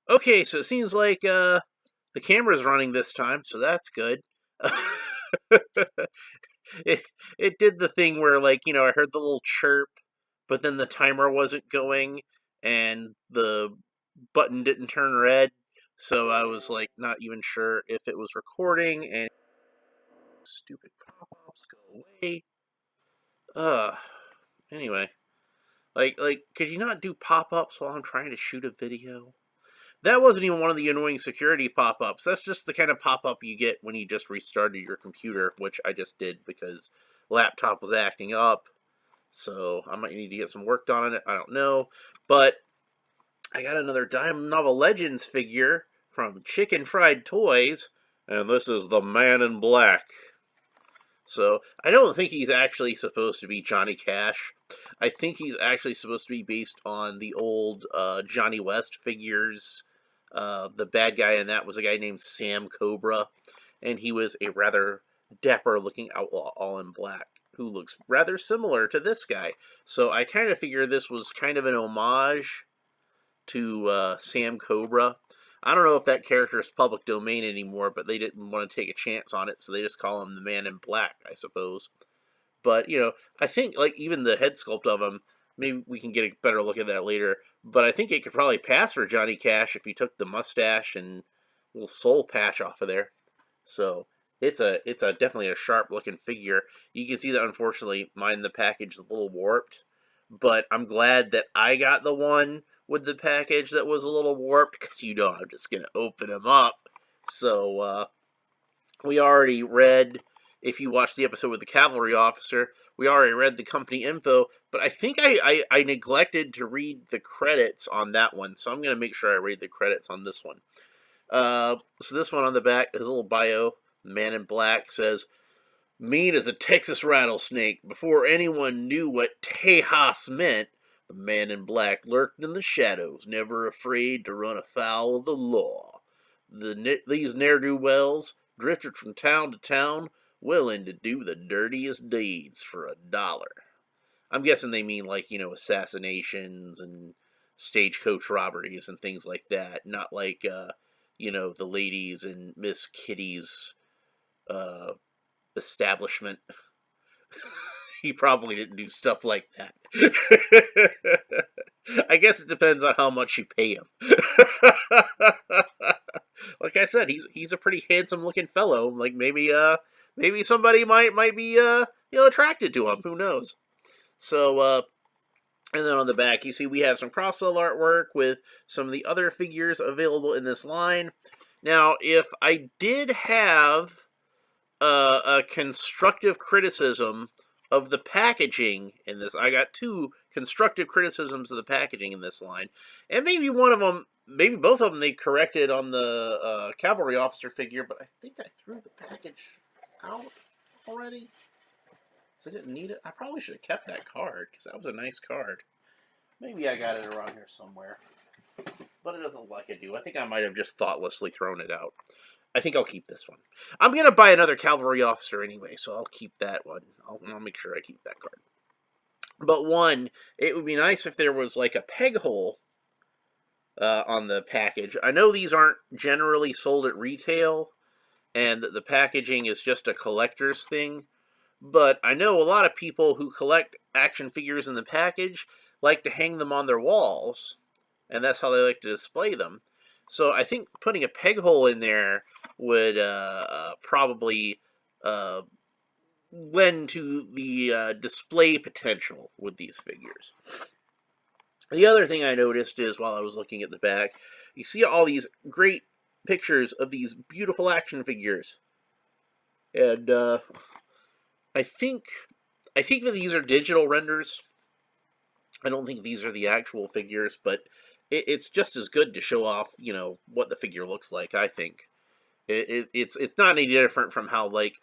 Okay, so it seems like the camera's running this time, so that's good. it it did the thing where, like, I heard the little chirp, but then the timer wasn't going and the button didn't turn red, so I was like not even sure if it was recording. And stupid pop-ups go away. Uh anyway, like could you not do pop-ups while I'm trying to shoot a video? That wasn't even one of the annoying security pop-ups. That's just the kind of pop-up you get when you just restarted your computer, which I just did because laptop was acting up. So I might need to get some work done on it. I don't know. But I got another Diamond Novel Legends figure from Chicken Fried Toys, and this is the Man in Black. So I don't think he's actually supposed to be Johnny Cash. I think he's actually supposed to be based on the old Johnny West figures. The bad guy in that was a guy named Sam Cobra, and he was a rather dapper-looking outlaw, all in black, who looks rather similar to this guy. So I kind of figure this was kind of an homage to Sam Cobra. I don't know if that character is public domain anymore, but they didn't want to take a chance on it, so they just call him the Man in Black, I suppose. But, I think, like, even the head sculpt of him, maybe we can get a better look at that later, but I think it could probably pass for Johnny Cash if he took the mustache and little soul patch off of there. So, it's a definitely a sharp looking figure. You can see that, unfortunately, mine in the package is a little warped, but I'm glad that I got the one with the package that was a little warped, because I'm just going to open them up. So, we already read, if you watched the episode with the cavalry officer, we already read the company info, but I think I neglected to read the credits on that one, so I'm going to make sure I read the credits on this one. So this one on the back, his little bio, Man in Black, says, mean as a Texas rattlesnake, before anyone knew what Tejas meant, the Man in Black lurked in the shadows, never afraid to run afoul of the law. These ne'er-do-wells drifted from town to town, willing to do the dirtiest deeds for $1. I'm guessing they mean, like, assassinations and stagecoach robberies and things like that, not like, the ladies in Miss Kitty's uh, establishment. He probably didn't do stuff like that. I guess it depends on how much you pay him. Like I said, he's a pretty handsome looking fellow. Like maybe somebody might be attracted to him. Who knows? So and then on the back, you see we have some cross-sell artwork with some of the other figures available in this line. Now, if I did have a constructive criticism of the packaging in this, I got two constructive criticisms of the packaging in this line, and maybe one of them, maybe both of them, they corrected on the cavalry officer figure, but I think I threw the package out already, so I didn't need it. I probably should have kept that card, because that was a nice card. Maybe I got it around here somewhere, but it doesn't look like I do. I think I might have just thoughtlessly thrown it out. I think I'll keep this one. I'm going to buy another cavalry officer anyway, so I'll keep that one. I'll make sure I keep that card. But one, it would be nice if there was like a peg hole on the package. I know these aren't generally sold at retail, and the packaging is just a collector's thing, but I know a lot of people who collect action figures in the package like to hang them on their walls, and that's how they like to display them. So I think putting a peg hole in there would probably lend to the display potential with these figures. The other thing I noticed is, while I was looking at the back, you see all these great pictures of these beautiful action figures, and I think that these are digital renders. I don't think these are the actual figures, but it's just as good to show off, what the figure looks like. I think it's not any different from how, like,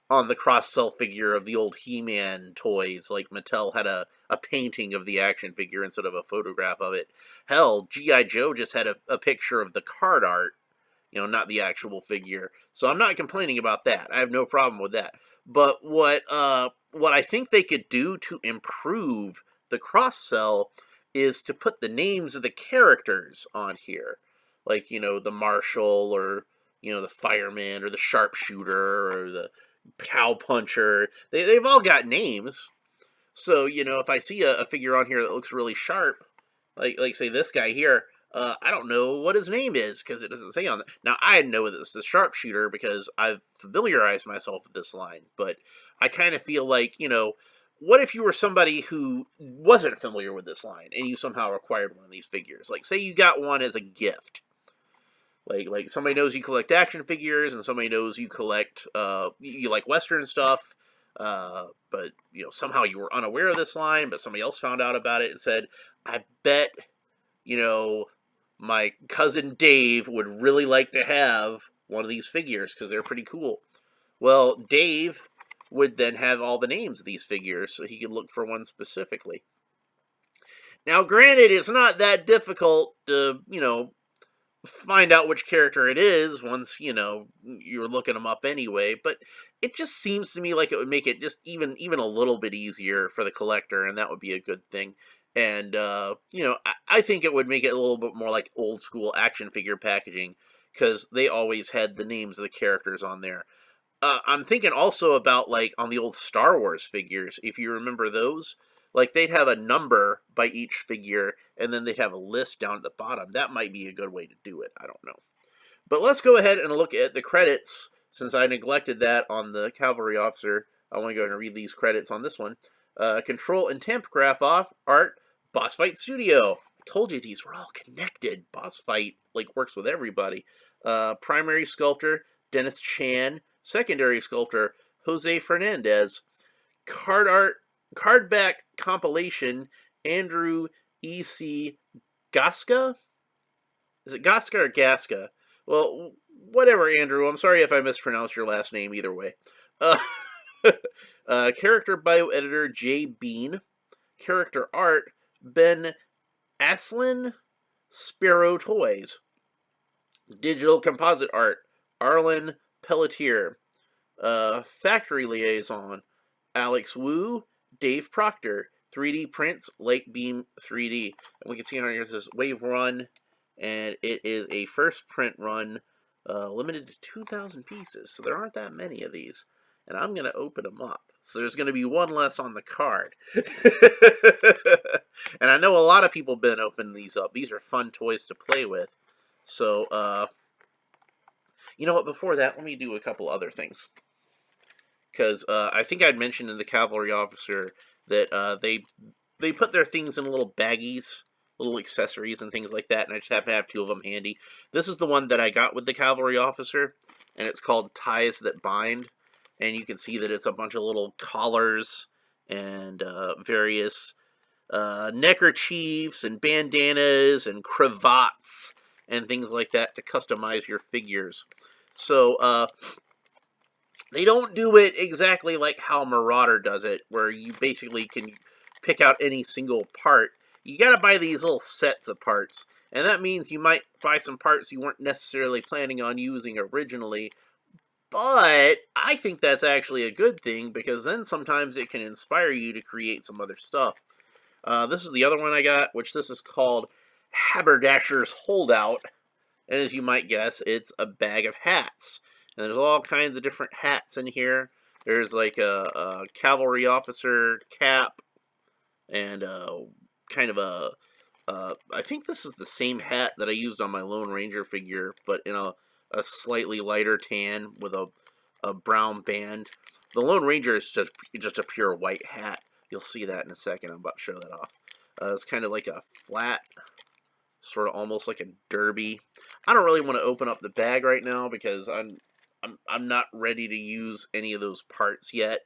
on the cross-sell figure of the old He-Man toys, like, Mattel had a painting of the action figure instead of a photograph of it. Hell, G.I. Joe just had a picture of the card art, not the actual figure. So I'm not complaining about that. I have no problem with that. But what I think they could do to improve the cross-sell is to put the names of the characters on here. like, the marshal, or, the fireman, or the sharpshooter, or the cow puncher. They've all got names. So, if I see a figure on here that looks really sharp, like say this guy here, I don't know what his name is because it doesn't say on it. Now, I know this is the sharpshooter because I've familiarized myself with this line, but I kind of feel like, what if you were somebody who wasn't familiar with this line and you somehow acquired one of these figures? Like, say you got one as a gift. Like somebody knows you collect action figures, and somebody knows you collect, you like Western stuff, but, somehow you were unaware of this line, but somebody else found out about it and said, I bet, you know, my cousin Dave would really like to have one of these figures because they're pretty cool. Well, Dave would then have all the names of these figures so he could look for one specifically. Now, granted, it's not that difficult to, find out which character it is once, you're looking them up anyway, but it just seems to me like it would make it just even a little bit easier for the collector, and that would be a good thing. And, I think it would make it a little bit more like old school action figure packaging, because they always had the names of the characters on there. I'm thinking also about, like, on the old Star Wars figures, if you remember those, like, they'd have a number by each figure, and then they'd have a list down at the bottom. That might be a good way to do it. I don't know. But let's go ahead and look at the credits, since I neglected that on the Cavalry Officer. I want to go ahead and read these credits on this one. Control and Temp Graph Off Art, Boss Fight Studio. I told you these were all connected. Boss Fight, like, works with everybody. Primary Sculptor, Dennis Chan. Secondary Sculptor, Jose Fernandez. Card back compilation, Andrew E.C. Gasca? Is it Gasca or Gasca? Well, whatever, Andrew. I'm sorry if I mispronounced your last name either way. Uh, Character bio editor, Jay Bean. Character art, Ben Aslin. Sparrow Toys. Digital composite art, Arlen Pelletier. Factory liaison, Alex Wu, Dave Proctor. 3D prints, Lake Beam 3D. And we can see on here this Wave Run, and it is a first print run, limited to 2,000 pieces. So there aren't that many of these. And I'm going to open them up. So there's going to be one less on the card. And I know a lot of people have been opening these up. These are fun toys to play with. So, you know what? Before that, let me do a couple other things. Because I think I'd mentioned in the Cavalry Officer that they put their things in little baggies, little accessories and things like that, and I just happen to have two of them handy. This is the one that I got with the Cavalry Officer, and it's called Ties That Bind, and you can see that it's a bunch of little collars and various neckerchiefs and bandanas and cravats and things like that to customize your figures. So, they don't do it exactly like how Marauder does it, where you basically can pick out any single part. You gotta buy these little sets of parts, and that means you might buy some parts you weren't necessarily planning on using originally, but I think that's actually a good thing, because then sometimes it can inspire you to create some other stuff. This is the other one I got, which this is called Haberdasher's Holdout, and as you might guess, it's a bag of hats. And there's all kinds of different hats in here. There's like a cavalry officer cap, and kind of I think this is the same hat that I used on my Lone Ranger figure, but in a slightly lighter tan with a brown band. The Lone Ranger is just a pure white hat. You'll see that in a second. I'm about to show that off. It's kind of like a flat, sort of almost like a derby. I don't really want to open up the bag right now because I'm not ready to use any of those parts yet,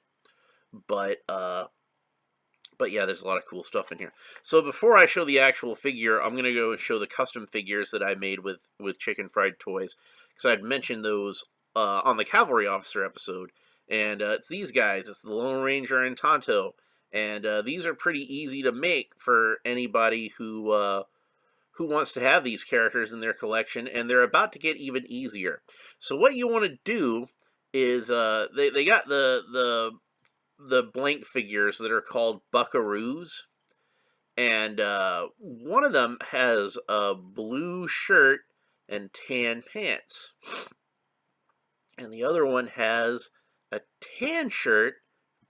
but yeah, there's a lot of cool stuff in here. So before I show the actual figure, I'm gonna go and show the custom figures that I made with Chicken Fried Toys, because I'd mentioned those on the Cavalry Officer episode, and it's these guys. It's the Lone Ranger and Tonto, and these are pretty easy to make for anybody who wants to have these characters in their collection, and they're about to get even easier. So what you want to do is they got the blank figures that are called Buckaroos, and one of them has a blue shirt and tan pants. And the other one has a tan shirt,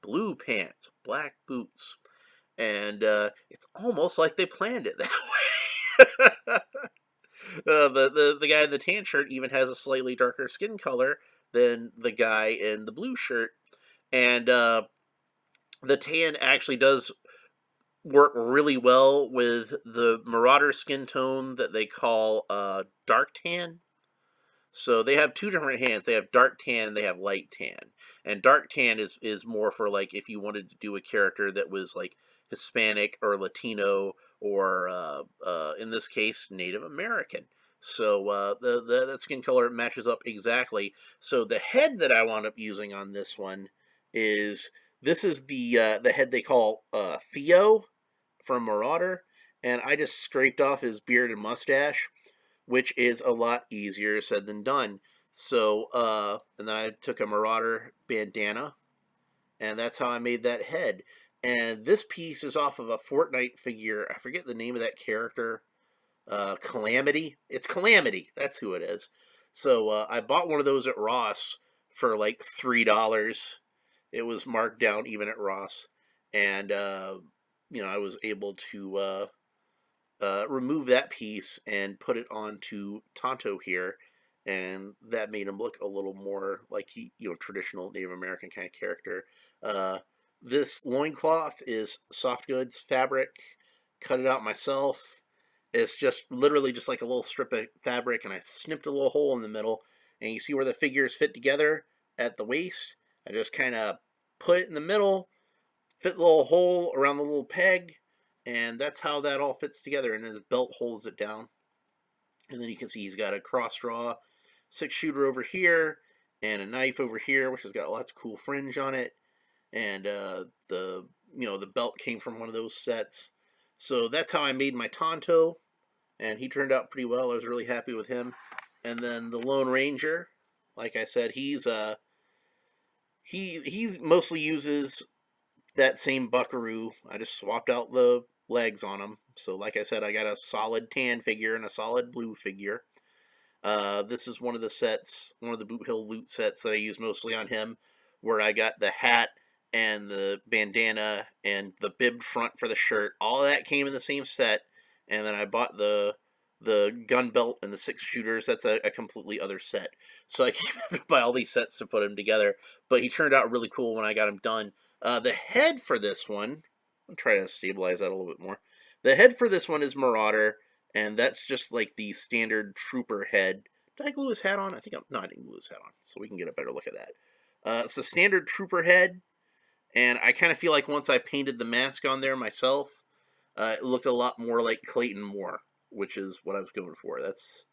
blue pants, black boots. And it's almost like they planned it that way. The guy in the tan shirt even has a slightly darker skin color than the guy in the blue shirt. And the tan actually does work really well with the Marauder skin tone that they call dark tan. So they have two different hands. They have dark tan and they have light tan. And dark tan is more for like if you wanted to do a character that was like Hispanic or Latino or in this case Native American. So the skin color matches up exactly. So the head that I wound up using on this one is this is the head they call Theo from Marauder, and I just scraped off his beard and mustache, which is a lot easier said than done. So, and then I took a Marauder bandana, and that's how I made that head. And this piece is off of a Fortnite figure. I forget the name of that character. Calamity. It's Calamity. That's who it is. So I bought one of those at Ross for like $3. It was marked down even at Ross, and I was able to remove that piece and put it onto Tonto here, and that made him look a little more like traditional Native American kind of character. This loincloth is soft goods fabric, cut it out myself. It's just literally just like a little strip of fabric, and I snipped a little hole in the middle, and you see where the figures fit together at the waist. I just kind of put it in the middle, fit the little hole around the little peg, and that's how that all fits together, and his belt holds it down. And then you can see he's got a cross draw 6-shooter over here and a knife over here, which has got lots of cool fringe on it. And the belt came from one of those sets. So that's how I made my Tonto, and he turned out pretty well. I was really happy with him. And then the Lone Ranger, like I said, he's mostly uses that same buckaroo. I just swapped out the legs on him. So like I said, I got a solid tan figure and a solid blue figure. This is one of the Boot Hill loot sets that I use mostly on him, where I got the hat and the bandana and the bib front for the shirt. All of that came in the same set, and then I bought the gun belt and the 6-shooters. That's a completely other set. So I keep having to buy all these sets to put him together, but he turned out really cool when I got him done. The head for this one, I'll try to stabilize that a little bit more. The head for this one is Marauder, and that's just like the standard trooper head. Did I glue his hat on? I didn't glue his hat on, so we can get a better look at that. It's a standard trooper head, and I kind of feel like once I painted the mask on there myself, it looked a lot more like Clayton Moore, which is what I was going for. That's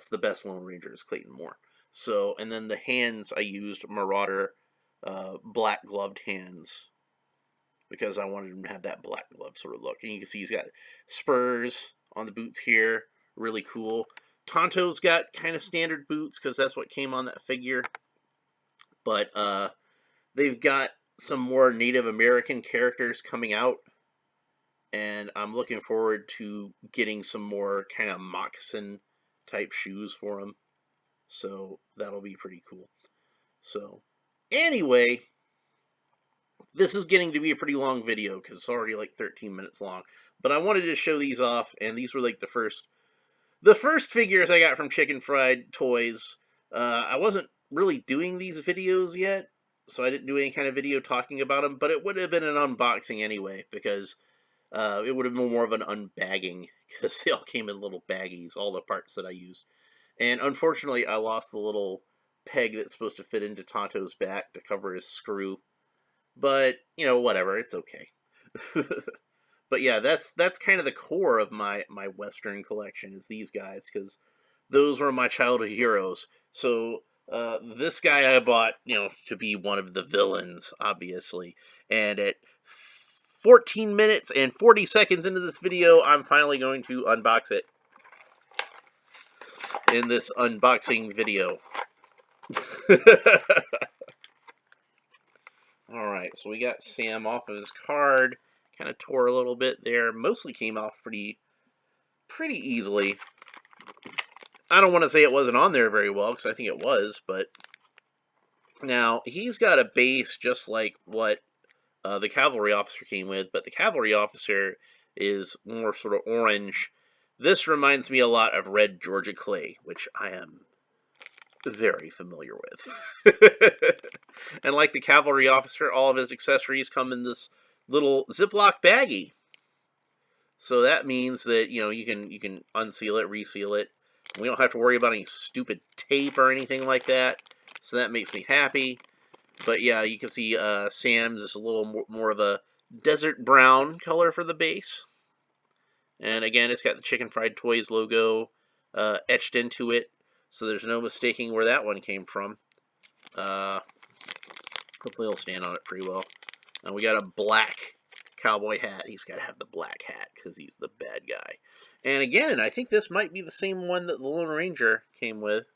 the best Lone Ranger is Clayton Moore. So, and then the hands I used Marauder black gloved hands, because I wanted him to have that black glove sort of look. And you can see he's got spurs on the boots here, really cool. Tonto's got kind of standard boots because that's what came on that figure. But they've got some more Native American characters coming out, and I'm looking forward to getting some more kind of moccasin type shoes for him. So that'll be pretty cool. So anyway, this is getting to be a pretty long video because it's already like 13 minutes long. But I wanted to show these off, and these were like the first figures I got from Chicken Fried Toys. I wasn't really doing these videos yet, so I didn't do any kind of video talking about them, but it would have been an unboxing anyway, because it would have been more of an unbagging, because they all came in little baggies, all the parts that I used. And unfortunately, I lost the little peg that's supposed to fit into Tonto's back to cover his screw. But, whatever, it's okay. But yeah, that's kind of the core of my Western collection, is these guys, because those were my childhood heroes. So this guy I bought, to be one of the villains, obviously. And at 14 minutes and 40 seconds into this video, I'm finally going to unbox it in this unboxing video. Alright, so we got Sam off of his card. Kind of tore a little bit there. Mostly came off pretty easily. I don't want to say it wasn't on there very well, because I think it was, but now he's got a base just like what the cavalry officer came with, but the cavalry officer is more sort of orange. This reminds me a lot of Red Georgia Clay, which I am very familiar with. And like the cavalry officer, all of his accessories come in this little Ziploc baggie. So that means that you can unseal it, reseal it. We don't have to worry about any stupid tape or anything like that. So that makes me happy. But yeah, you can see Sam's is a little more of a desert brown color for the base. And again, it's got the Chicken Fried Toys logo etched into it, so there's no mistaking where that one came from. Hopefully it'll stand on it pretty well. And we got a black cowboy hat. He's got to have the black hat because he's the bad guy. And again, I think this might be the same one that the Lone Ranger came with.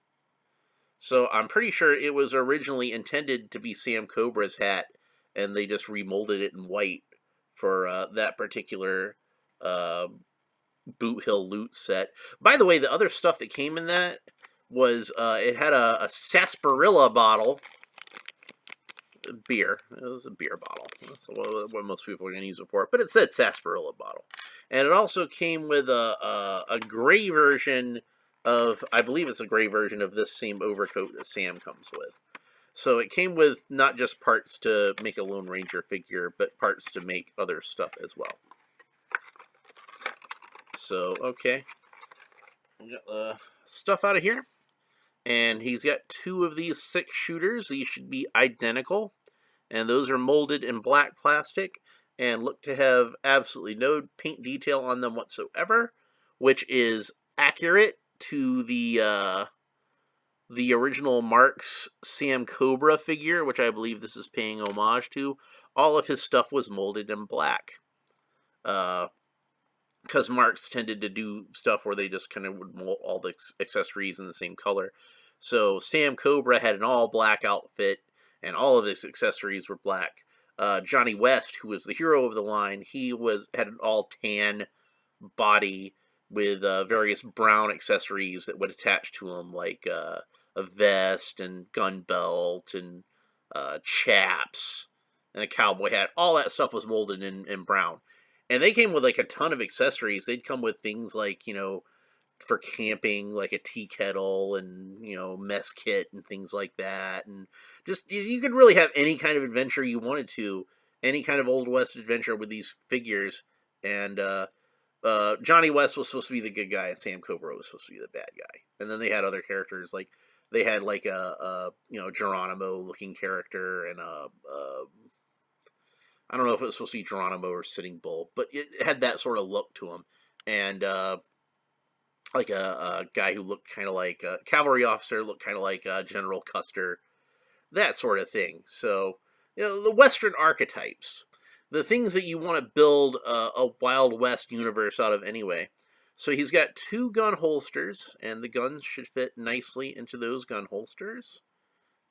So I'm pretty sure it was originally intended to be Sam Cobra's hat, and they just remolded it in white for that particular Boot Hill loot set. By the way, the other stuff that came in that was it had a sarsaparilla bottle. Beer. It was a beer bottle. That's what most people are going to use it for. But it said sarsaparilla bottle. And it also came with a gray version of, I believe it's a gray version of this same overcoat that Sam comes with. So it came with not just parts to make a Lone Ranger figure, but parts to make other stuff as well. So, okay. We got the stuff out of here. And he's got 2 of these 6 shooters. These should be identical. And those are molded in black plastic and look to have absolutely no paint detail on them whatsoever, which is accurate to the original Mark's Sam Cobra figure, which I believe this is paying homage to. All of his stuff was molded in black. Because Marks tended to do stuff where they just kind of would mold all the accessories in the same color. So Sam Cobra had an all-black outfit, and all of his accessories were black. Johnny West, who was the hero of the line, had an all-tan body with various brown accessories that would attach to him, like a vest and gun belt and chaps and a cowboy hat. All that stuff was molded in brown. And they came with like a ton of accessories. They'd come with things like, for camping, like a tea kettle and, mess kit and things like that. And just, you could really have any kind of adventure you wanted to, any kind of Old West adventure with these figures. And Johnny West was supposed to be the good guy and Sam Cobra was supposed to be the bad guy. And then they had other characters, like they had like a Geronimo looking character and I don't know if it was supposed to be Geronimo or Sitting Bull, but it had that sort of look to him. And like a guy who looked kind of like a cavalry officer, looked kind of like General Custer, that sort of thing. So, the Western archetypes, the things that you want to build a Wild West universe out of anyway. So he's got 2 gun holsters, and the guns should fit nicely into those gun holsters.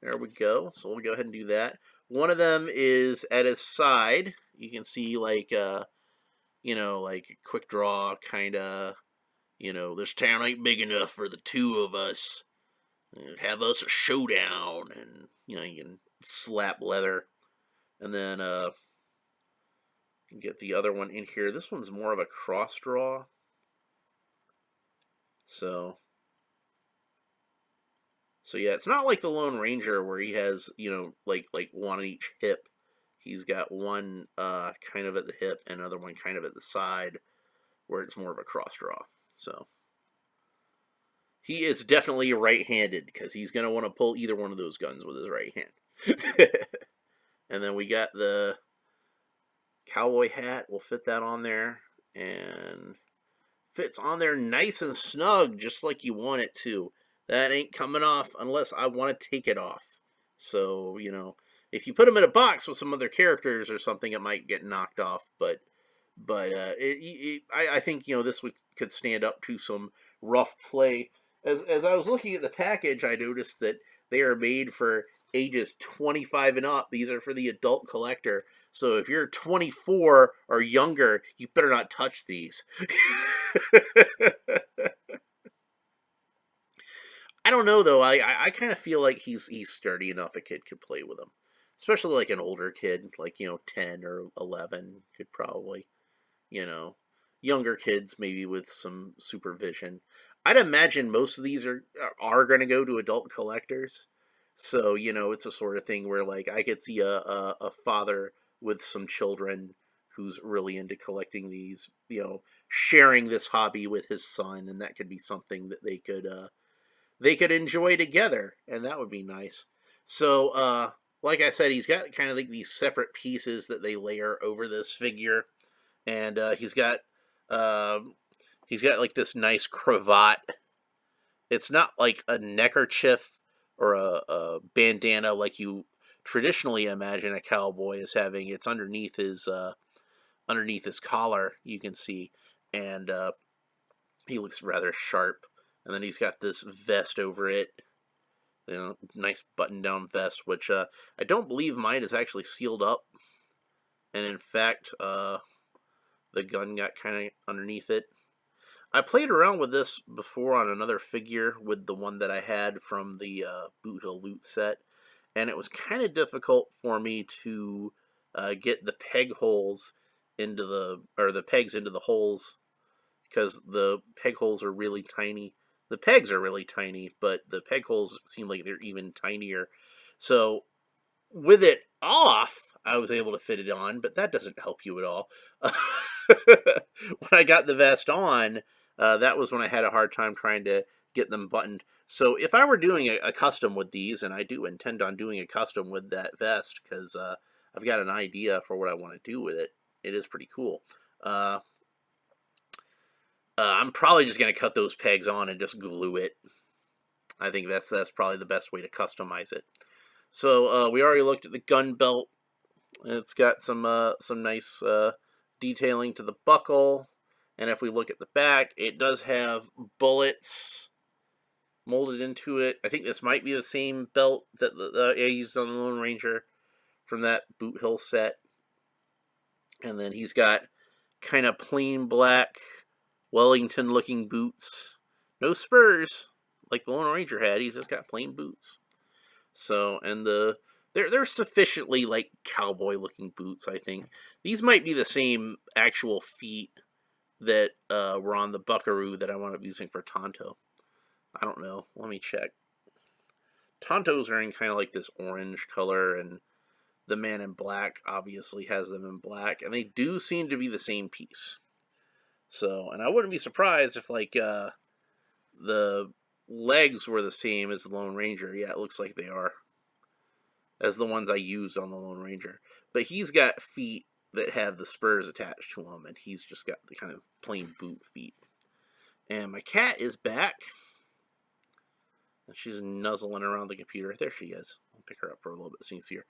There we go. So we'll go ahead and do that. One of them is at his side. You can see like like a quick draw kind of, this town ain't big enough for the 2 of us. Have us a showdown, and you can slap leather. And then get the other one in here. This one's more of a cross draw. So yeah, it's not like the Lone Ranger where he has, like one on each hip. He's got one kind of at the hip and another one kind of at the side where it's more of a cross draw. So he is definitely right-handed because he's going to want to pull either one of those guns with his right hand. And then we got the cowboy hat. We'll fit that on there. And fits on there nice and snug just like you want it to. That ain't coming off unless I want to take it off. So, if you put them in a box with some other characters or something, it might get knocked off. But I think, this could stand up to some rough play. As I was looking at the package, I noticed that they are made for ages 25 and up. These are for the adult collector. So if you're 24 or younger, you better not touch these. don't know though. I kind of feel like he's sturdy enough a kid could play with him, especially like an older kid, like 10 or 11 could probably you know, younger kids maybe with some supervision. I'd imagine most of these are going to go to adult collectors. So it's a sort of thing where like I could see a father with some children who's really into collecting these, sharing this hobby with his son, and that could be something that they could enjoy together, and that would be nice. So, like I said, he's got kind of like these separate pieces that they layer over this figure, and um, he's got like this nice cravat. It's not like a neckerchief or a bandana like you traditionally imagine a cowboy as having. It's underneath his collar. You can see, and he looks rather sharp. And then he's got this vest over it. Nice button-down vest, which I don't believe mine is actually sealed up. And in fact, the gun got kind of underneath it. I played around with this before on another figure with the one that I had from the Boot Hill Loot set, and it was kind of difficult for me to get the peg holes the pegs into the holes, because the peg holes are really tiny. The pegs are really tiny, but the peg holes seem like they're even tinier. So with it off, I was able to fit it on, but that doesn't help you at all. When I got the vest on, that was when I had a hard time trying to get them buttoned. So if I were doing a custom with these, and I do intend on doing a custom with that vest, because I've got an idea for what I want to do with it. It is pretty cool. I'm probably just going to cut those pegs on and just glue it. I think that's probably the best way to customize it. So we already looked at the gun belt. It's got some nice detailing to the buckle, and if we look at the back, it does have bullets molded into it. I think this might be the same belt that I used on the Lone Ranger from that Boot Hill set. And then he's got kind of plain black Wellington-looking boots, no spurs like the Lone Ranger had. He's just got plain boots. So, and they're sufficiently like cowboy looking boots, I think. These might be the same actual feet that were on the Buckaroo that I wound up using for Tonto. I don't know. Let me check. Tonto's are in kind of like this orange color, and the Man in Black obviously has them in black, and they do seem to be the same piece. So, and I wouldn't be surprised if like the legs were the same as the Lone Ranger. Yeah, it looks like they are, as the ones I used on the Lone Ranger. But he's got feet that have the spurs attached to them, and he's just got the kind of plain boot feet. And my cat is back, and she's nuzzling around the computer. There she is. I'll pick her up for a little bit so you can see her.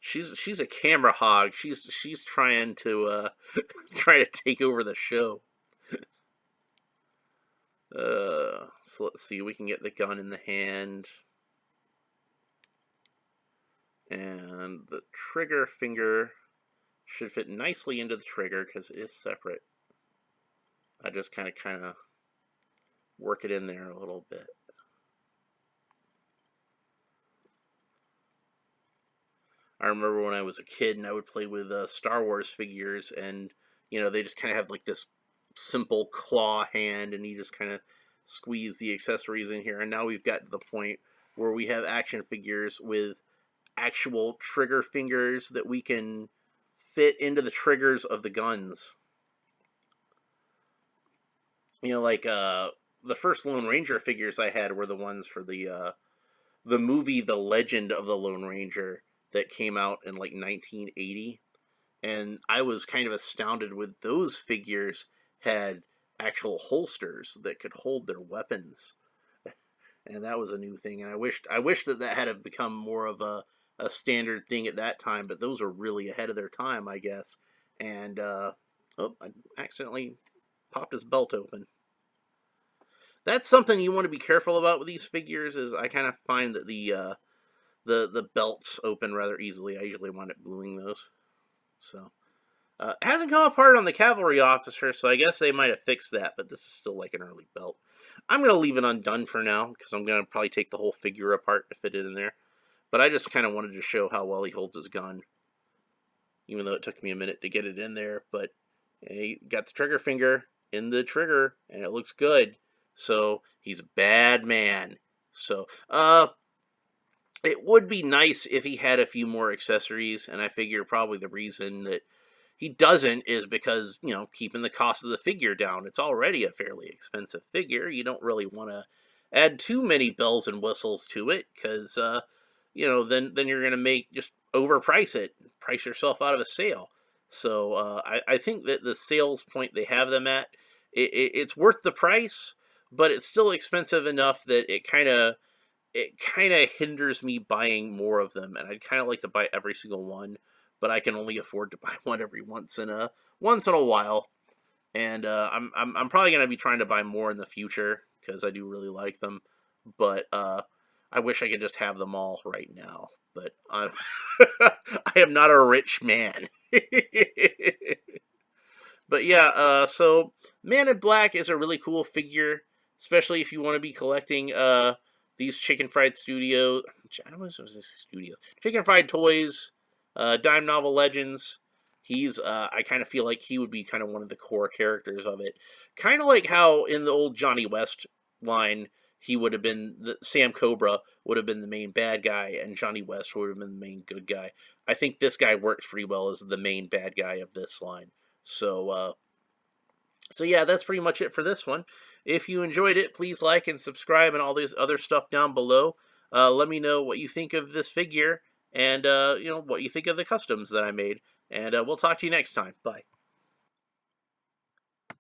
she's a camera hog. She's trying to try to take over the show. So let's see. We can get the gun in the hand. And the trigger finger should fit nicely into the trigger because it is separate. I just kind of work it in there a little bit. I remember when I was a kid and I would play with Star Wars figures, and they just kind of have like this simple claw hand, and you just kind of squeeze the accessories in here. And now we've got to the point where we have action figures with actual trigger fingers that we can fit into the triggers of the guns. Like the first Lone Ranger figures I had were the ones for the movie The Legend of the Lone Ranger that came out in like 1980. And I was kind of astounded with those figures had actual holsters that could hold their weapons. And that was a new thing. And I wished that had become more of a standard thing at that time, but those were really ahead of their time, I guess. And I accidentally popped his belt open. That's something you want to be careful about with these figures. Is I kind of find that the belts open rather easily. I usually wind up gluing those. So It hasn't come apart on the cavalry officer, so I guess they might have fixed that, but this is still like an early belt. I'm going to leave it undone for now, because I'm going to probably take the whole figure apart to fit it in there. But I just kind of wanted to show how well he holds his gun, even though it took me a minute to get it in there. But he got the trigger finger in the trigger, and it looks good. So he's a bad man. So, it would be nice if he had a few more accessories, and I figure probably the reason that he doesn't is because, keeping the cost of the figure down. It's already a fairly expensive figure. You don't really want to add too many bells and whistles to it, because, then you're going to just overprice it, price yourself out of a sale. So I think that the sales point they have them at, it's worth the price, but it's still expensive enough that it kind of hinders me buying more of them, and I'd kind of like to buy every single one, but I can only afford to buy one every once in a while, and I'm probably gonna be trying to buy more in the future because I do really like them, but I wish I could just have them all right now, but I am not a rich man. But yeah, so Man in Black is a really cool figure, especially if you want to be collecting these Chicken Fried Studio. I don't know if it was studio. Chicken Fried Toys, Dime Novel Legends. I kind of feel like he would be kind of one of the core characters of it. Kind of like how in the old Johnny West line, he would have been, Sam Cobra would have been the main bad guy, and Johnny West would have been the main good guy. I think this guy works pretty well as the main bad guy of this line. So yeah, that's pretty much it for this one. If you enjoyed it, please like and subscribe and all this other stuff down below. Let me know what you think of this figure and what you think of the customs that I made. And we'll talk to you next time. Bye.